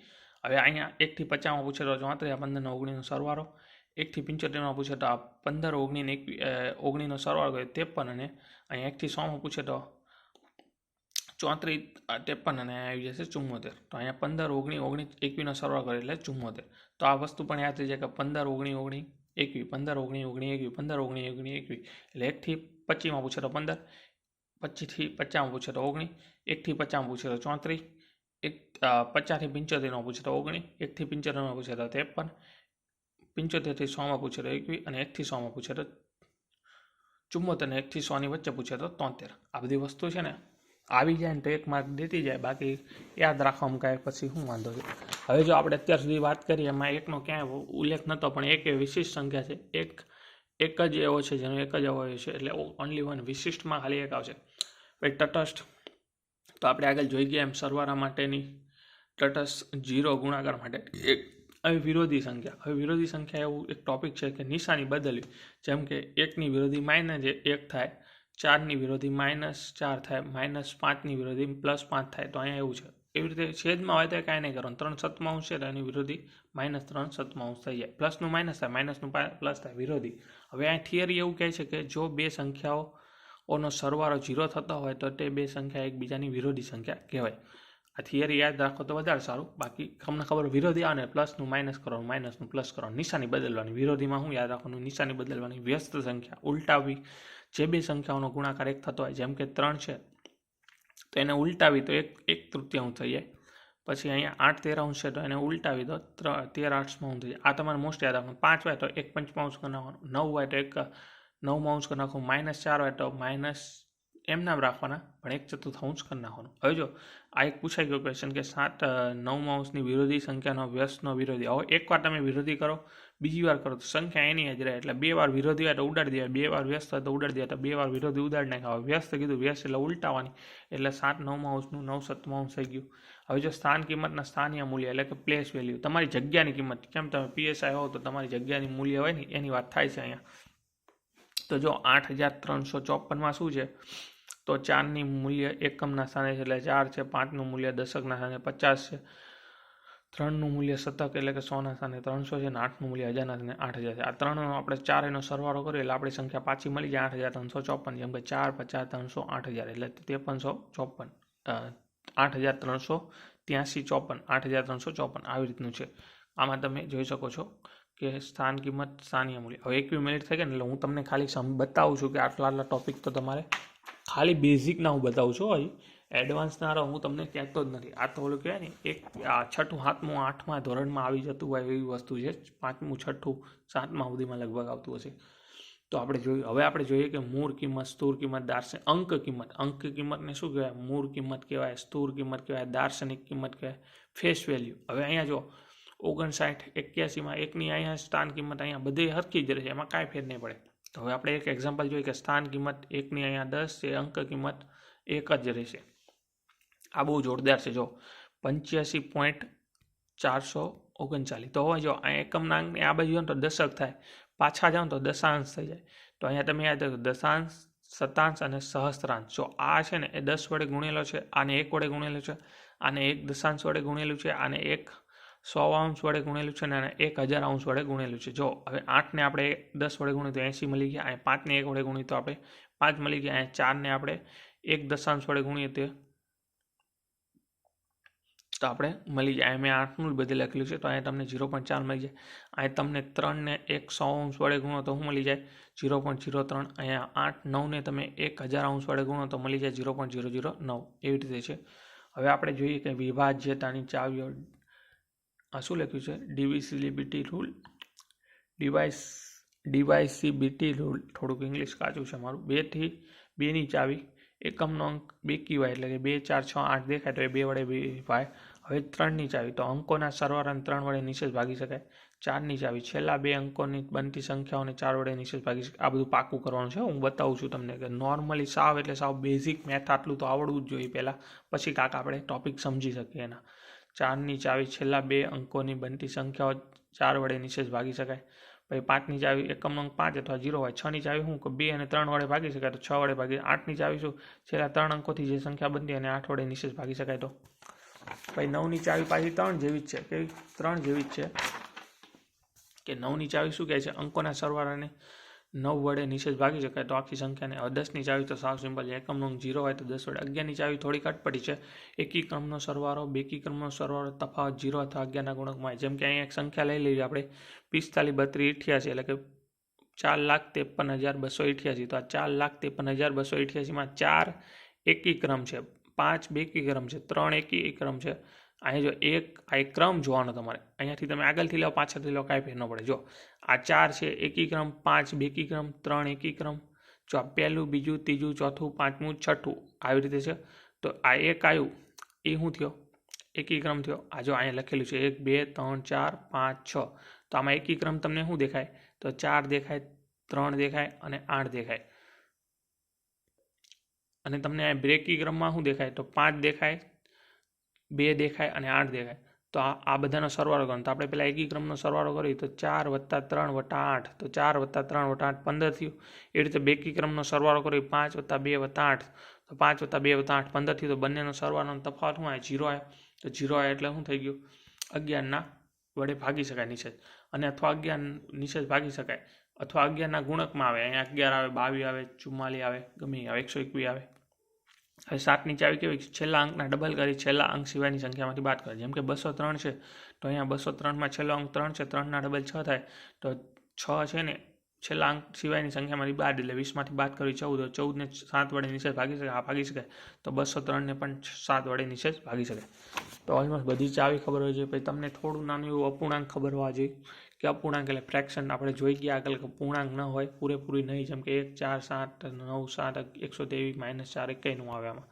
હવે અહીંયા 1 થી 50 પૂછે તો 34, 15 ને 19 નો સરવાળો, 1 થી 75 પૂછે તો આ 15 19 19 નો સરવાળો કરે 53, અને અહીંયા 1 થી 100 પૂછે તો 34 53 અને આવી જશે 74. તો અહીંયા 15 19 19 21 નો સરવાળો કરે એટલે 74. તો આ વસ્તુ પણ યાદ થઈ જાય કે 15 19 19 21, 15 19 19 21, 15 19 19 21, એટલે 1 થી 25 પૂછે તો 15, 25 થી 50 પૂછે તો 19, 1 થી 50 પૂછે તો 34, 50 થી 75 પૂછે તો 19, 1 થી 75 પૂછે તો 53, 75 થી 100 પૂછે તો 21, અને 1 થી 100 પૂછે તો 74, અને 1 થી 100 ની વચ્ચે પૂછે તો 73. આ બધી વસ્તુ છે ને આવી જાય ને તો 1 માર્ક દેતી જાય, બાકી યાદ રાખવામાં કાંઈ પછી શું વાંધો છે. હવે જો આપણે અત્યાર સુધી વાત કરીએ એમાં એકનો ક્યાંય ઉલ્લેખ નહોતો, પણ એક એ વિશિષ્ટ સંખ્યા છે, એક જ એવો છે જેનો એક જ અવયવ છે, એટલે ઓનલી વન, વિશિષ્ટમાં ખાલી એક આવશે. પછી તટસ્થ, તો આપણે આગળ જોઈ ગયા એમ સરવાળા માટેની તટસ્થ 0 ગુણાકાર માટે એક. હવે વિરોધી સંખ્યા, હવે વિરોધી સંખ્યા એવું એક ટોપિક છે કે નિશાની બદલવી, જેમ કે 1ની વિરોધી -1 થાય, 4ની વિરોધી -4 થાય, -5ની વિરોધી +5 થાય. તો અહીંયા એવું છે, એવી રીતે છેદમાં હોય તો કાંઈ નહીં કરવાનું, 3/7 છે તો એની વિરોધી -3/7 થઈ જાય, પ્લસનું માઇનસ થાય, માઇનસનું પ્લસ થાય, વિરોધી. હવે અહીં થિયરી એવું કહે છે કે જો બે સંખ્યાઓનો સરવાળો 0 થતો હોય તો તે બે સંખ્યા એકબીજાની વિરોધી સંખ્યા કહેવાય. આ થિયરી યાદ રાખો તો વધારે સારું, બાકી તમને ખબર વિરોધી આવે ને પ્લસનું માઇનસ કરવાનું, માઇનસનું પ્લસ કરવાનું, નિશાની બદલવાની. વિરોધીમાં શું યાદ રાખવાનું, નિશાની બદલવાની. વ્યસ્ત સંખ્યા ઉલટાવી, જે બે સંખ્યાઓનો ગુણાકાર 1 થતો હોય, જેમ કે 3 છે તો એને ઉલટાવી તો 1/3 થઈ જાય. પછી અહીંયા 8/13 છે તો એને ઉલટાવી દો 13/8 થઈ જાય. આ તમારે મોસ્ટ યાદ રાખવાનું. 5 હોય તો 1/5 કરી નાખવાનું, 9 હોય તો 1/9 કરી નાખવાનું, -4 હોય તો માઇનસ એમ નામ રાખવાના, પણ 1/4 કરી નાખવાનું. હવે જો આ એક પૂછાઈ ગયો ક્વેશ્ચન કે 7/9 વિરોધી સંખ્યાનો વ્યસ્તનો વિરોધી. હવે એકવાર તમે વિરોધી કરો, બીજી વાર કરો તો સંખ્યા એની જ રહે, એટલે 2 વાર વિરોધી હોય તો ઉડાડી દેવાય, 2 વાર વ્યસ્ત હોય તો ઉડાડી દેવાય, તો 2 વાર વિરોધી ઉડાડી નાખ્યા. વ્યસ્ત કીધું, વ્યસ્ત એટલે ઉલટાવાની, એટલે 7/9 9/7 થઈ ગયું. હવે જો સ્થાન કિંમતના સ્થાનીય મૂલ્ય એટલે કે પ્લેસ વેલ્યુ, તમારી જગ્યાની કિંમત, કેમ તમે PSI હો તો તમારી જગ્યાની મૂલ્ય હોય ને એની વાત થાય છે અહીંયા. તો જો 8354માં શું છે, તો 4ની મૂલ્ય એકમના સ્થાને છે એટલે 4 છે, 5નું મૂલ્ય દશકના સ્થાને 50 છે, 3નું મૂલ્ય શતક એટલે કે 100ના સ્થાને 300 છે, અને 8નું મૂલ્ય હજારના સ્થાને 8000 છે. આ ત્રણનો આપણે 4 એનો સરવાળો કરીએ એટલે આપણી સંખ્યા પાછી મળી જાય 8354, જેમ કે 4, 50, 300, 8000 એટલે 5354, 8383, 8354 આવી રીતનું છે. આમાં તમે જોઈ શકો છો કે સ્થાન કિંમત, સ્થાનીય મૂલ્ય. હવે 21 મિનિટ થઈ ગયા ને, એટલે હું તમને ખાલી બતાવું છું કે આટલા ટોપિક તો તમારે ખાલી બેઝિકના હું બતાવું છું, હજી એડવાન્સના હું તમને કહેતો જ નથી. આ તો ઓલું કહેવાય ને, એક 6ઠું 7મું 8મા ધોરણમાં આવી જતું હોય એવી વસ્તુ છે. 5મું 6ઠું 7મા સુધીમાં લગભગ આવતું હશે. તો આપણે જોયું, હવે આપણે જોઈએ કે મૂળ કિંમત, સ્થૂળ કિંમત, દાર્શનિક અંક કિંમત. અંક કિંમતને શું કહેવાય, મૂળ કિંમત કહેવાય, સ્થૂળ કિંમત કહેવાય, દાર્શનિક કિંમત કહેવાય, ફેસ વેલ્યુ. હવે અહીંયા જો 59, 81માં 1ની અહીંયા સ્થાન કિંમત અહીંયા બધે સરખી જ રહે છે, એમાં કાંઈ ફેર નહીં પડે. તો હવે આપણે એક એક્ઝામ્પલ જોઈએ કે સ્થાન કિંમત 1ની અહીંયા 10 છે, અંક કિંમત 1 જ રહેશે. આ બહુ જોરદાર છે. જો 85.439, તો હવે જો આ એકમના અંકને આ બાજુ તો દશક થાય, પાછા જાઓ તો દશાંશ થઈ જાય. તો અહીંયા તમે યાદ રાખો દશાંશ, શતાંશ અને સહસ્ત્રાંશ. જો આ છે ને એ 10 વડે ગુણેલો છે, આને 1 વડે ગુણેલો છે, આને 1 દશાંશ વડે ગુણેલું છે, આને 1 100 વડે ગુણેલું છે, અને 1000 વડે ગુણેલું છે. જો હવે 8ને આપણે 10 વડે ગુણ્યું તો 80 મળી ગયા, અહીંયા 5ને 1 વડે ગુણ્યું તો આપણે 5 મળી ગયા, અહીંયા 4ને આપણે 1 દશાંશ વડે ગુણીએ તો આપણે મળી જાય. મેં 8નું બધે લખેલું છે, તો અહીંયા તમને 0.4 મળી જાય. અહીંયા તમને 3ને 100 વડે ગુણો તો શું મળી જાય, 0.03. અહીંયા 8, 9ને તમે 1000 વડે ગુણો તો મળી જાય 0.009. એવી રીતે છે. હવે આપણે જોઈએ કે વિભાજ્યતાની ચાવીઓ. આ શું લખ્યું છે, ડિવિસિબિલિટી રૂલ, ડિવાઇસિબિલિટી રૂલ. થોડુંક ઇંગ્લિશ કાચું છે મારું. 2ની ચાવી, એકમનો અંક બેકી હોય એટલે કે 2, 4, 6, 8 દેખાય તો એ 2 વડે વિભાય. હવે 3ની ચાવી, તો અંકોના સરવાળાને 3 વડે નિશેષ ભાગી શકાય. 4ની ચાવી, છેલ્લા 2 અંકોની બનતી સંખ્યાઓને 4 વડે નિશેષ ભાગી શકાય. આ બધું પાકું કરવાનું છે. હું બતાવું છું તમને કે નોર્મલી સાવ એટલે સાવ બેઝિક મેથ આટલું તો આવડવું જ જોઈએ પહેલાં, પછી કાંક આપણે ટોપિક સમજી શકીએ એના. 4ની ચાવી, છેલ્લા 2 અંકોની બનતી સંખ્યાઓ 4 વડે નિશેષ ભાગી શકાય. પછી 5ની ચાવી, એકમનો અંક 5 અથવા 0 હોય. 6ની ચાવી શું, 2 અને 3 વડે ભાગી શકાય તો 6 વડે ભાગી. 8ની ચાવી શું, છેલ્લા 3 અંકોથી જે સંખ્યા બનતી અને 8 વડે નિશેષ ભાગી શકાય તો. પછી 9ની ચાવી પાછી 3 જેવી જ છે, કેવી 3 જેવી જ છે કે 9ની ચાવી શું કહે છે, અંકોના સરવાળાને 9 વડે નિશેષ ભાગી શકાય તો આખી સંખ્યાને. 10ની ચાવી તો સાવ સિમ્પલ છે, એકમનો અંક 0 હોય તો 10 વડે. 11ની ચાવી થોડી અટપટી છે, એકી ક્રમનો સરવાળો, બેકી ક્રમનો સરવાળો, તફાવત 0 અથવા 11ના ગુણકમાં. જેમ કે અહીંયા એક સંખ્યા લઈ લઈએ આપણે 45, 32, 88, એટલે કે 4,53,288. તો આ 4,53,288માં 4 એકી ક્રમ છે, 5 બેકી ક્રમ છે, 3 એકી ક્રમ છે. અહીંયા જો આ એક ક્રમ જોવાનો તમારે, અહીંયાથી તમે આગળથી લો પાછળથી લો કાંઈ ફેર ન પડે. જો આ 4 છે એકી ક્રમ, 5 બેકી ક્રમ, 3 એકી ક્રમ. જો આ પહેલું, બીજું, ત્રીજું, ચોથું, પાંચમું, છઠ્ઠું આવી રીતે છે. તો આ એક આવ્યું એ શું થયો? એકીક્રમ થયો. આ જો અહીંયા લખેલું છે 1 2 3 4 5 6, તો આમાં એકીક્રમ તમને શું દેખાય? તો 4 દેખાય, 3 દેખાય અને 8 દેખાય. અને તમને આ બ્રેકીક્રમમાં શું દેખાય? તો 5 દેખાય, 2 દેખાય અને 8 દેખાય. તો આ બધાનો સરવાળો કરો. તો આપણે પેલા એકીક્રમનો સરવાળો કરીએ તો 4 + 3 + 8, તો 4 + 3 + 8 15 થયું. એ રીતે બેકીક્રમનો સરવાળો કરીએ 5 + 2 + 8, તો 5 + 2 + 8 15 થયું. તો બંનેનો સરવાળોનો તફાવત શું આવે? 0 આવે. તો 0 આવે એટલે શું થઈ ગયું? 11ના વડે ભાગી શકાય નિષેધ. અને અથવા 11 નિષેધ ભાગી શકાય, અથવા 11ના ગુણકમાં આવે. અહીંયા 11 આવે, 22 આવે, 44 આવે, ગમે આવે, 121 આવે. હવે 7ની ચાવી કેવી? છેલ્લા અંકના ડબલ કરી છેલ્લા અંક સિવાયની સંખ્યામાંથી બાદ કરે. જેમ કે 203 છે, તો અહીંયા 203માં છેલ્લો અંક 3 છે, 3ના ડબલ 6 થાય. તો 6 છે ને છેલ્લા અંક સિવાયની સંખ્યામાંથી બાદ, એટલે 20માંથી બાદ કરી 14. 14ને 7 વડે નિષેધ ભાગી શકાય? હા, ભાગી શકાય. તો 203ને પણ 7 વડે નિષેધ ભાગી શકાય. તો ઓલમોસ્ટ બધી ચાવી ખબર હોય છે. પછી તમને થોડું નાનું એવું અપૂર્ણાંક ખબર હોવા જોઈએ કે અપૂર્ણાંક એટલે ફ્રેક્શન. આપણે જોઈ ગયા આગળ કે પૂર્ણાંક ન હોય, પૂરેપૂરી નહીં. જેમ કે 1 4 7 9 7 123 -4 કંઈ ન આવે. આમાં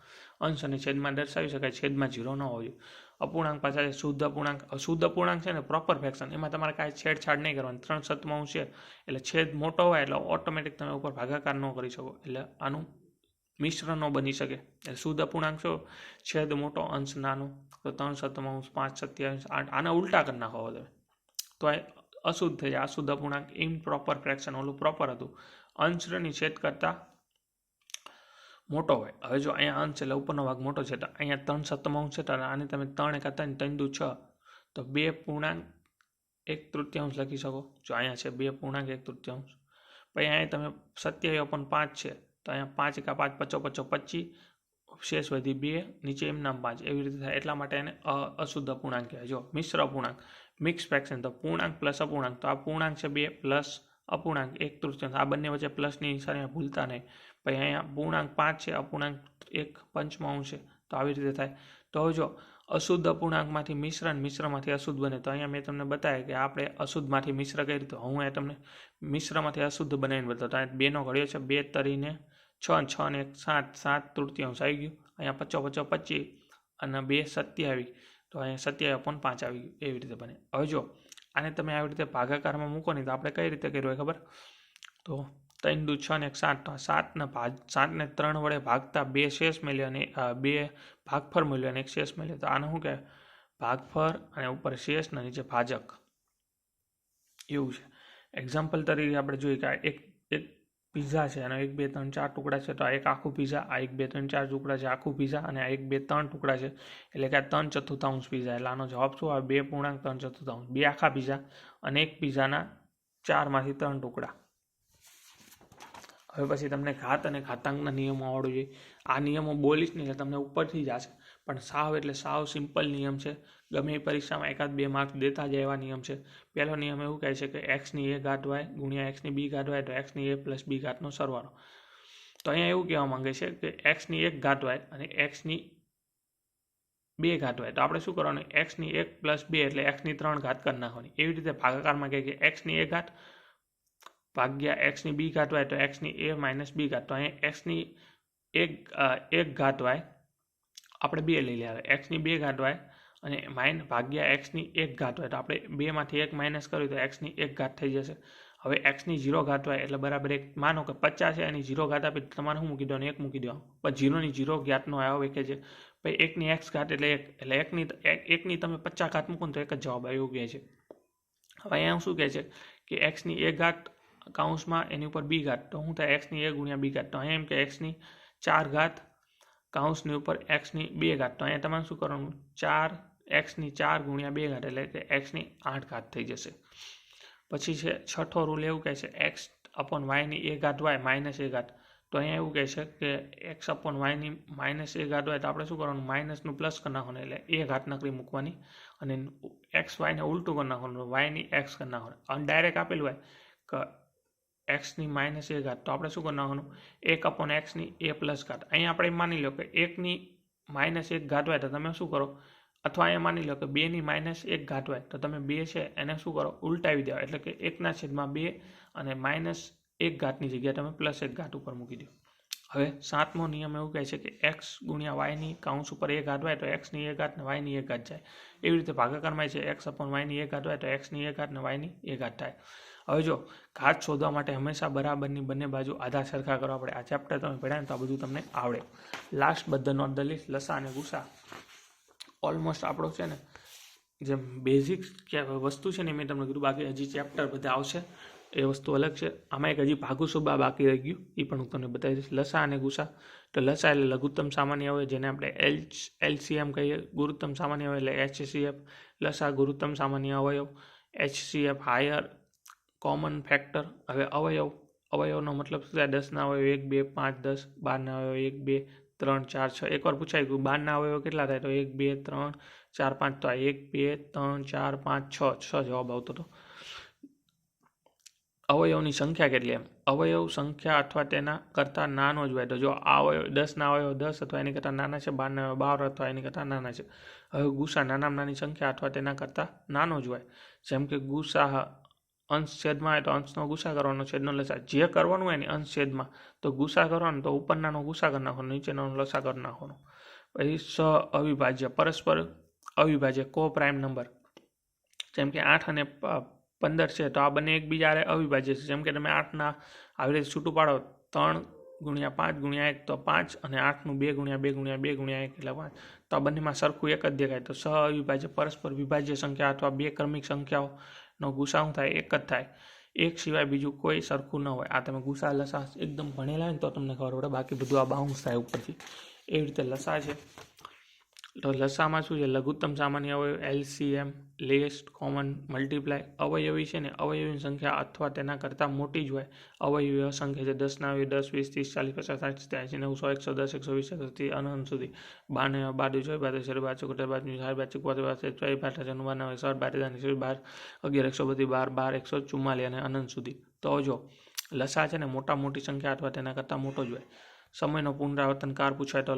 અંશ અને છેદમાં દર્શાવી શકાય, છેદમાં 0 ન હોવો જોઈએ. અપૂર્ણાંક પાછા છે શુદ્ધ અપૂર્ણાંક. શુદ્ધ અપૂર્ણાંક છે ને પ્રોપર ફ્રેક્શન, એમાં તમારે કાંઈ છેડછાડ નહીં કરવાની. 3/7 છે એટલે છેદ મોટો હોય એટલે ઓટોમેટિક તમે ઉપર ભાગાકાર ન કરી શકો, એટલે આનું મિશ્ર ન બની શકે. એટલે શુદ્ધ અપૂર્ણાંક છો, છેદ મોટો અંશ નાનો. તો 3/7, 5/27, 8 આના ઉલટા કરી નાખો તમે તો આ અશુદ્ધ થઈ જાય. અશુદ્ધ અપૂર્ણાંક ઇમ્પ્રોપર ફ્રેક્શન. ઓલું પ્રોપર હતું, અંશની છેદ કરતાં મોટો હોય. હવે જો અહીંયા અંશ એટલે ઉપરનો ભાગ મોટો છે, તો અહીંયા 3/7 છે, તો આને તમે 3 × 3 3 દુ 6, તો 2.1/3 લખી શકો. જો અહીંયા છે 2.1/3. પછી અહીંયા તમે 27/5 છે, તો અહીંયા 5 × 5 = 25, શેષ વધી 2, નીચે એમના 5, એવી રીતે થાય. એટલા માટે એને અશુદ્ધ અપૂર્ણાંક કહેવાય. જો મિશ્ર અપૂર્ણાંક, મિક્સ ફ્રેક્શન, તો પૂર્ણાંક પ્લસ અપૂર્ણાંક. તો આ પૂર્ણાંક છે 2 પ્લસ અપૂર્ણાંક 1/3. આ બંને વચ્ચે પ્લસની નિશાની ભૂલતા નહીં. પછી અહીંયા પૂર્ણાંક 5 છે, અપૂર્ણાંક 1/5 છે, તો આવી રીતે થાય. તો હવે જો અશુદ્ધ અપૂર્ણાંકમાંથી મિશ્ર અને મિશ્રમાંથી અશુદ્ધ બને. તો અહીંયા મેં તમને બતાવ્યા કે આપણે અશુદ્ધમાંથી મિશ્ર કઈ રીતે. હું અહીંયા તમને મિશ્રમાંથી અશુદ્ધ બનાવીને બતાવતો. અહીંયા 2નો ઘડ્યો છે, 2 તરીને 6, 6 ને 1 7, 7/3 આવી ગયું. અહીંયા 25 25 અને 2 27, તો અહીંયા 27/5 આવી ગયું. એવી રીતે બને. હવે જો આને તમે આવી રીતે ભાગાકારમાં મૂકો નહીં, તો આપણે કઈ રીતે કર્યું હોય ખબર? તો 3 દુ 6 ને 1 7, તો 7ને 3 વડે ભાગતા 2 શેષ મળ્યો અને 2 ભાગફળ મળ્યો અને 1 શેષ મળ્યો. તો આને શું કહેવાય? ભાગફળ અને ઉપર શેષ ને નીચે ભાજક, એવું છે. એક્ઝામ્પલ તરીકે આપણે જોઈએ કે એક પિઝા છે અને 1 2 3 4 ટુકડા છે. તો આ એક આખું પિઝા, આ 1 2 3 4 ટુકડા છે આખું પિઝા, અને આ 1 2 3 ટુકડા છે, એટલે કે આ 3/4 પિઝા. એટલે આનો જવાબ શું આવે? 2.3/4. 2 આખા પિઝા અને 1 પિઝાના 4માંથી 3 ટુકડા. હવે પછી તમને ઘાત અને ઘાતાંકના નિયમો આવડવું જોઈએ. આ નિયમો બોલીશ નહીં એટલે તમને ઉપરથી જ જશે, પણ સાવ એટલે સાવ સિમ્પલ નિયમ છે. ગમે એ પરીક્ષામાં 1-2 માર્ક્સ દેતા જાય એવા નિયમ છે. પહેલો નિયમ એવું કહે છે કે x ની a ઘાત y ગુણ્યા x ની b ઘાત y, તો x ની a + b ઘાતનો સરવાળો. તો અહીંયા એવું કહેવા માંગે છે કે x ની 1 ઘાત y અને x ની 2 ઘાત y. તો આપણે શું કરવાનું? x ની 1 + 2 એટલે x ની 3 ઘાત કરી નાખવાની. એવી રીતે ભાગાકારમાં કહે કે x ની a ઘાત ભાગ્યા x ની b ઘાત y, તો x ની a - b ઘાત. તો અહીંયા x ની 1 ઘાત y આપણે 2 લઈ લે. x ની 2 ઘાત y અને ભાગ્યા x ની 1 ઘાત y, તો આપણે 2માંથી 1 માઇનસ કર્યું તો x ની 1 ઘાત થઈ જશે. હવે x ની 0 ઘાત y એટલે બરાબર 1. માનો કે 50 છે, એની 0 ઘાત આપી, તમારે શું મૂકી દેવાનું? 1 મૂકી દેવાનું. પણ 0ની 0 ઘાતનો આવે કે છે. પછી 1ની x ઘાત એટલે 1, એટલે 1ની તમે 50 ઘાત મૂકો તો એક જ જવાબ આવે, એવું કહે છે. હવે અહીંયા શું કહે છે કે x ની 1 ઘાત કૌંસમાં એની ઉપર b ઘાત, તો શું થાય? x ની 1 ગુણ્યા b ઘાત. તો અહીંયા એમ કે x ની 4 ઘાત કૌંસની ઉપર x ની 2 ઘાત. તો અહીંયા તમારે શું કરવાનું? x ની 4 ગુણ્યા 2 ઘાત એટલે કે x ની 8 ઘાત થઈ જશે. પછી છે છઠ્ઠો રૂલ, એવું કહે છે x/y ની a ઘાત y માઇનસ a ઘાત. તો અહીંયા એવું કહે છે કે x/y ની માઇનસ a ઘાત y, તો આપણે શું કરવાનું? માઇનસનું પ્લસ કરી નાખવાનું, એટલે a ઘાત નકરી મૂકવાની અને xy ને ઉલટું કરી નાખવાનું, y ની x કરી નાખવાનું. અને ડાયરેક્ટ આપેલું હોય કે x ની -a ઘાત, તો આપણે શું કરી નાખવાનું? 1/x ની a + ઘાત. અહીંયા આપણે માની લો કે 1ની -1 ઘાત હોય, તો તમે શું કરો? અથવા અહીંયા માની લો કે 2ની -1 ઘાત હોય, તો તમે 2 છે એને શું કરો? ઉલટાવી દેવા, એટલે કે 1/2 અને -1 ઘાતની જગ્યાએ તમે +1 ઘાત ઉપર મૂકી દો. હવે 7મો નિયમ એવું કહે છે કે એક્સ ગુણ્યા વાયની કાઉન્સ ઉપર 1 ઘાત હોય તો એક્સની 1 ઘાત ને વાયની 1 ઘાત જાય. એવી રીતે ભાગાકારમાં છે એક્સ અપોન વાયની 1 ઘાત હોય તો એક્સની 1 ઘાત ને વાયની 1 ઘાત થાય. હવે જો ઘાત શોધવા માટે હંમેશા બરાબરની બંને બાજુ આધા સરખા કરવા પડે. આ ચેપ્ટર તમે ભણ્યા ને તો આ બધું તમને આવડે. Last but not the least, લસા અને ગુસા ઓલમોસ્ટ આપણો છે ને જે બેઝિક વસ્તુ છે ને મેં તમને કીધું, બાકી હજી ચેપ્ટર બધા આવશે એ વસ્તુ અલગ છે. આમાં એક હજી ભાગુસબા બાકી રહી ગયું, એ પણ હું તમને બતાવી દઈશ. લસા અને ગુસા, તો લસા એટલે લઘુત્તમ સામાન્ય અવયવ જેને આપણે LCM કહીએ, ગુરુત્તમ સામાન્ય અવયવ એટલે HCF. લસા ગુરુત્તમ સામાન્ય અવયવ, HCF હાયર કોમન ફેક્ટર. હવે અવયવનો મતલબ શું થાય? 10ના અવયવ 1 2 5 10, 12ના અવયવ 1 2 3 4 6. એકવાર પૂછાઈ ગયું 12ના અવયવ કેટલા થાય? તો 1 2 3 4 5. તો આ 1 2 3 4 5 6 જવાબ આવતો હતો. અવયવની સંખ્યા કેટલી? એમ અવયવ સંખ્યા અથવા તેના કરતાં નાનો જ હોય. તો જો આ અવયવ 10ના અવયવ 10 અથવા એની કરતાં નાના છે, 12ના અવયવ 12 અથવા એની કરતાં નાના છે. હવે ગુસા નાનામાં નાની સંખ્યા અથવા તેના કરતાં નાનો જ હોય. જેમ કે ગુસા અંશ છેદમાં હોય તો અંશનો ગુસા કરવાનો, છેદનો લસા. જે કરવાનું હોય ને અંશ છેદમાં, તો ગુસા કરવાનો તો ઉપરનાનો ગુસા કરી નાખવાનો, નીચેનાનો લસા કરી નાખવાનો. પછી સ અવિભાજ્ય, પરસ્પર અવિભાજ્ય કો પ્રાઇમ નંબર. જેમ કે 8 અને 15 છે તો આ બંને એકબીજા અવિભાજ્ય છે. જેમ કે તમે 8ના આવી રીતે છૂટું પાડો 3 ગુણ્યા 5 ગુણ્યા 1 તો 5, અને 8નું 2 ગુણ્યા 2 ગુણ્યા 2 ગુણ્યા 1 એટલે 5. તો આ બંનેમાં સરખું એક જ દેખાય. તો સહ અવિભાજ્ય પરસ્પર વિભાજ્ય સંખ્યા અથવા બે ક્રમિક સંખ્યાઓનો ગુસા શું થાય? એક જ થાય. એક સિવાય બીજું કોઈ સરખું ન હોય. આ તમે ગુસા લસા એકદમ ભણેલા હોય ને તો તમને ખબર પડે, બાકી બધું આ બાઉન્સ થાય ઉપરથી. એવી રીતે લસા છે, તો લસામાં શું છે? લઘુત્તમ સામાન્ય અવયવ LCM, લેસ્ટ કોમન મલ્ટીપ્લાય. અવયવી છે ને અવયવીની સંખ્યા અથવા તેના કરતાં મોટી જ હોય. અવયવી અસંખ્ય છે. 10ના અવયવ 10 20 30 40 50 60 80 90 100 110 120 130 અનંત સુધી. 12 22 24 25 26 27 28 29 60 55 54 55 11 112 અને અનંત સુધી. તો જો લસા છે ને મોટી સંખ્યા અથવા તેના કરતાં મોટો જ હોય. સમયનો પુનરાવર્તનકાર પૂછાય તો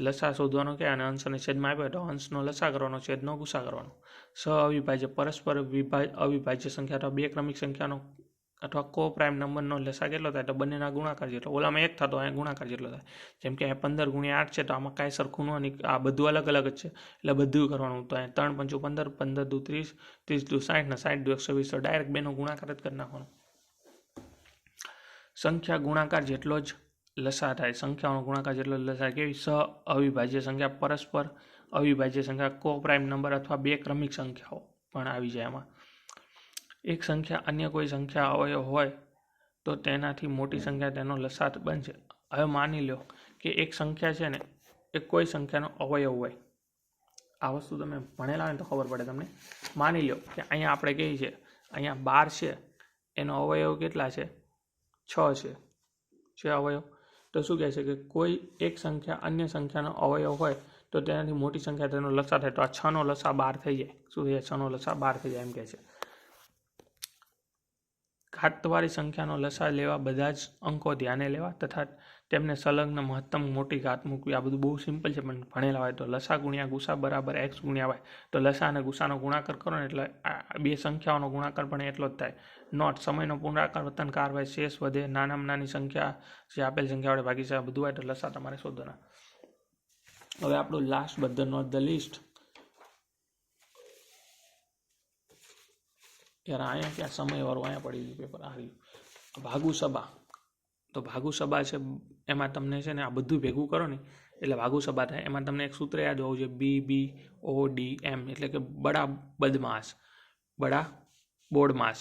લસા શોધવાનો કે અને અંશ અને છેદમાં આપ્યો તો અંશનો લસા કરવાનો, છેદનો ગુસા કરવાનો. સહ અવિભાજ્ય પરસ્પર અવિભાજ્ય સંખ્યા અથવા બે ક્રમિક સંખ્યાનો અથવા કો પ્રાઇમ નંબરનો લસા કેટલો થાય? તો બંનેના ગુણાકાર જેટલો. ઓલામાં 1 થતો અહીંયા ગુણાકાર જેટલો થાય. જેમ કે 15 ગુણ્યા 8 છે તો આમાં કાંઈ સરખું ન નહીં, આ બધું અલગ અલગ જ છે એટલે બધું કરવાનું. તો અહીંયા 3 5 15, 15 દુ 30, 30 દુ 60 ને 60 દુ 120. તો ડાયરેક્ટ બેનો ગુણાકાર જ કરી નાખવાનો. સંખ્યા ગુણાકાર જેટલો જ લસા થાય. સંખ્યાઓનો ગુણાકાર જેટલો લસા. કેવી? સહ અવિભાજ્ય સંખ્યા, પરસ્પર અવિભાજ્ય સંખ્યા, કો પ્રાઇમ નંબર અથવા બે ક્રમિક સંખ્યાઓ પણ આવી જાય એમાં. એક સંખ્યા અન્ય કોઈ સંખ્યા અવયવ હોય તો તેનાથી મોટી સંખ્યા તેનો લસા બનશે. હવે માની લો કે એક સંખ્યા છે ને એ કોઈ સંખ્યાનો અવયવ હોય. આ વસ્તુ તમે ભણેલા હોય તો ખબર પડે તમને. માની લો કે અહીંયા આપણે કહીએ છીએ અહીંયા 12 છે, એનો અવયવ કેટલા છે? 6 છે અવયવ. તો શું કહે છે કે કોઈ એક સંખ્યા અન્ય સંખ્યાનો અવયવ હોય તો તેનાથી મોટી સંખ્યા તેનો લસા થાય. તો આ 6નો લસા 12 થઈ જાય. શું થઈ જાય? 6નો લસા 12 થઈ જાય એમ કહે છે. ઘાતવાળી સંખ્યાનો લસા લેવા બધા જ અંકો ધ્યાને લેવા તથા તેમને સંલગ્ન મહત્તમ મોટી ઘાત મૂકવી. આ બધું બહુ સિમ્પલ છે પણ ભણેલા હોય તો. લસા ગુણ્યા ગુસા બરાબર x ગુણ્યા y. તો લસા અને ગુસાનો ગુણાકાર કરો ને એટલે બે સંખ્યાઓનો ગુણાકાર પણ એટલો જ થાય. નોટ સમયનો પુનરાવર્તનકાર હોય, શેષ વધે, નાનામાં નાની સંખ્યા જે આપેલ સંખ્યા વડે ભાગી બધું હોય તો લસા તમારે શોધવાના. હવે આપણું last but not the least, યાર અહીંયા ક્યાં સમયવાળું અહીંયા પડી ગયું પેપર. આ રહ્યું ભાગુસબા. તો ભાગુસબા છે એમાં તમને છે ને આ બધું ભેગું કરો ને એટલે ભાગુસબા થાય. એમાં તમને એક સૂત્ર યાદ હોવું જોઈએ, BBODM, એટલે કે બડા બદમાશ, બડા બોર્ડમાસ.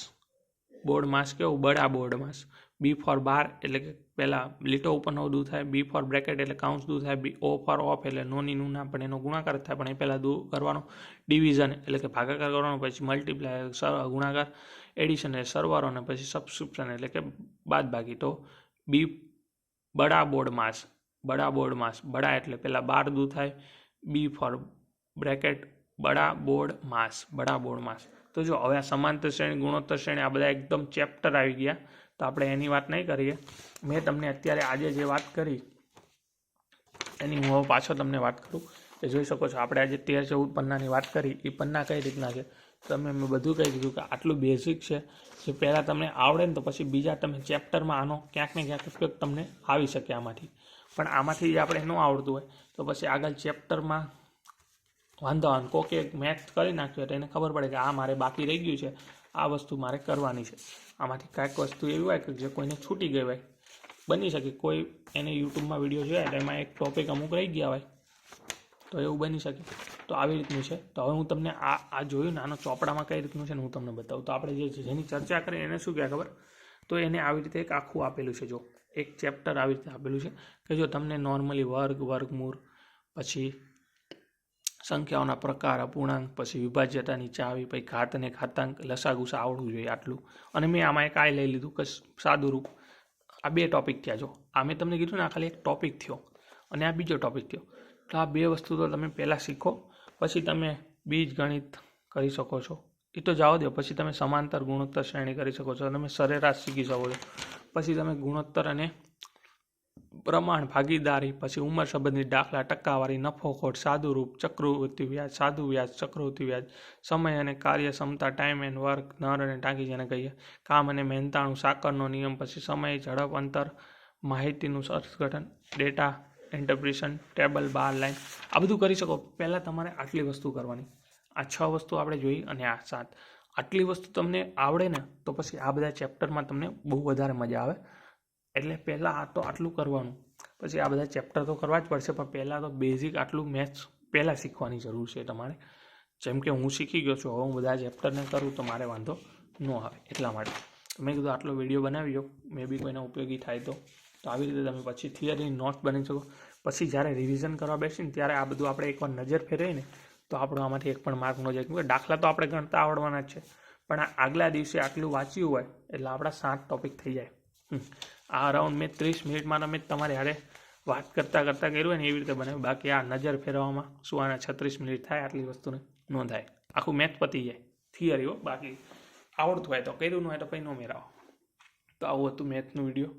બોર્ડમાસ કેવું? બડા બોર્ડમાસ. B ફોર બાર એટલે કે પહેલાં લીટો ઉપરનો દૂર થાય. B ફોર બ્રેકેટ એટલે કાઉન્સ દૂર થાય. O ફોર ઓફ એટલે નોની નું ના પણ એનો ગુણાકાર થાય, પણ એ પહેલાં દૂર કરવાનો. ડિવિઝન એટલે કે ભાગાકાર કરવાનો, પછી મલ્ટીપ્લાય ગુણાકાર, એડિશન એટલે સરવાળો, અને પછી સબસ્ક્રિપ્શન એટલે કે બાદબાકી. તો B બડા બોર્ડમાસ, બડા બોર્ડમાસ. બડા એટલે પહેલાં 12 દૂર થાય. B ફોર બ્રેકેટ બડા બોર્ડમાસ, બડા બોર્ડમાસ. તો જો હવે આ સમાંતર શ્રેણી, ગુણોત્તર શ્રેણી, આ બધા એકદમ ચેપ્ટર આવી ગયા. તો આપણે એની વાત નહીં કરીએ. મેં તમને અત્યારે આજે જે વાત કરી એની હું પાછો તમને વાત કરું. એ જોઈ શકો છો. આપણે આજે 13-14 પન્નાની વાત કરી. એ પન્ના કઈ રીતના છે તમે મેં બધું કહી દીધું કે આટલું બેઝિક છે. જે પહેલાં તમને આવડે ને તો પછી બીજા તમે ચેપ્ટરમાં આનો ક્યાંક ને ક્યાંક ઉપયોગ તમને આવી શકે આમાંથી. પણ આમાંથી આપણે ન આવડતું હોય તો પછી આગળ ચેપ્ટરમાં વાંધો આવે. કોકે મેથ્સ કરી નાખ્યું તો એને ખબર પડે કે આ મારે બાકી રહી ગયું છે, આ વસ્તુ મારે કરવાની છે. આમાંથી કાંઈક વસ્તુ એવી હોય કે જે કોઈને છૂટી ગઈ હોય, બની શકે કોઈ એને યુટ્યુબમાં વિડીયો જોયા તો એમાં એક ટોપિક અમુક રહી ગયા હોય, તો એવું બની શકે. તો આવી રીતનું છે. તો હવે હું તમને આ જોયું ને આનો ચોપડામાં કઈ રીતનું છે ને હું તમને બતાવું. તો આપણે જેની ચર્ચા કરીએ એને શું કહે ખબર, તો એને આવી રીતે એક આખું આપેલું છે. જો એક ચેપ્ટર આવી રીતે આપેલું છે કે જો તમને નોર્મલી વર્ગ, વર્ગમૂળ, પછી સંખ્યાઓના પ્રકાર, અપૂર્ણાંક, પછી વિભાજ્યતાની ચાવી, પછી ઘાત અને ઘાતાંક, લસાગુસા આવડવું જોઈએ આટલું. અને મેં આમાં એક લઈ લીધું કે સાદું રૂપ. આ 2 ટોપિક થયા. જો આ મેં તમને કીધું ને આ ખાલી એક ટોપિક થયો અને આ બીજો ટોપિક થયો. તો આ 2 વસ્તુ તો તમે પહેલાં શીખો, પછી તમે બીજ ગણિત કરી શકો છો. એ તો જાઓ દો. પછી તમે સમાંતર ગુણોત્તર શ્રેણી કરી શકો છો. તમે સરેરાશ શીખી શકો છો. પછી તમે ગુણોત્તર અને પ્રમાણ, ભાગીદારી, પછી ઉંમર સંબંધિત દાખલા, ટકાવારી, નફો ખોટ, સાદું રૂપ, ચક્રવૃત્તિ વ્યાજ, સાદું વ્યાજ, ચક્રવૃત્તિ વ્યાજ, સમય અને કાર્યક્ષમતા, ટાઈમ એન્ડ વર્ક, નર અને ટાંકી જેને કહીએ, કામ અને મહેનતાણું, સાકરનો નિયમ, પછી સમય, ઝડપ, અંતર, માહિતીનું અર્થઘટન, ડેટા ઇન્ટરપ્રિટેશન, ટેબલ, બાર, લાઈન, આ બધું કરી શકો. પહેલાં તમારે આટલી વસ્તુ કરવાની. આ 6 વસ્તુ આપણે જોઈ અને આ 7. આટલી વસ્તુ તમને આવડે ને તો પછી આ બધા ચેપ્ટરમાં તમને બહુ વધારે મજા આવે. એટલે પહેલાં આ તો આટલું કરવાનું, પછી આ બધા ચેપ્ટર તો કરવા જ પડશે, પણ પહેલાં તો બેઝિક આટલું મેથ્સ પહેલાં શીખવાની જરૂર છે તમારે. જેમ કે હું શીખી ગયો છું, હવે હું બધા ચેપ્ટરને કરું તો મારે વાંધો ન આવે. એટલા માટે મેં કીધું આટલો વિડીયો બનાવી દો, મે બી કોઈને ઉપયોગી થાય તો આવી રીતે તમે પછી થિયરીની નોટ બની શકો. પછી જ્યારે રિવિઝન કરવા બેસીને ત્યારે આ બધું આપણે એકવાર નજર ફેરવીએ ને તો આપણો આમાંથી એક પણ માર્ક ન જાય. કેમકે દાખલા તો આપણે ગણતા આવડવાના જ છે, પણ આગલા દિવસે આટલું વાંચ્યું હોય એટલે આપણા 7 ટોપિક થઈ જાય. આ અરાઉન્ડ મેં 30 મિનિટમાં મેં તમારે હારે વાત કરતાં કર્યું હોય ને એવી રીતે બનાવ્યું. બાકી આ નજર ફેરવામાં શું આના 36 મિનિટ થાય? આટલી વસ્તુને ન થાય. આખું મેથ પતી જાય થિયરી હો. બાકી આવડતું હોય તો કર્યું ન હોય તો કંઈ ન મેળવો. તો આવું હતું મેથનું વિડીયો.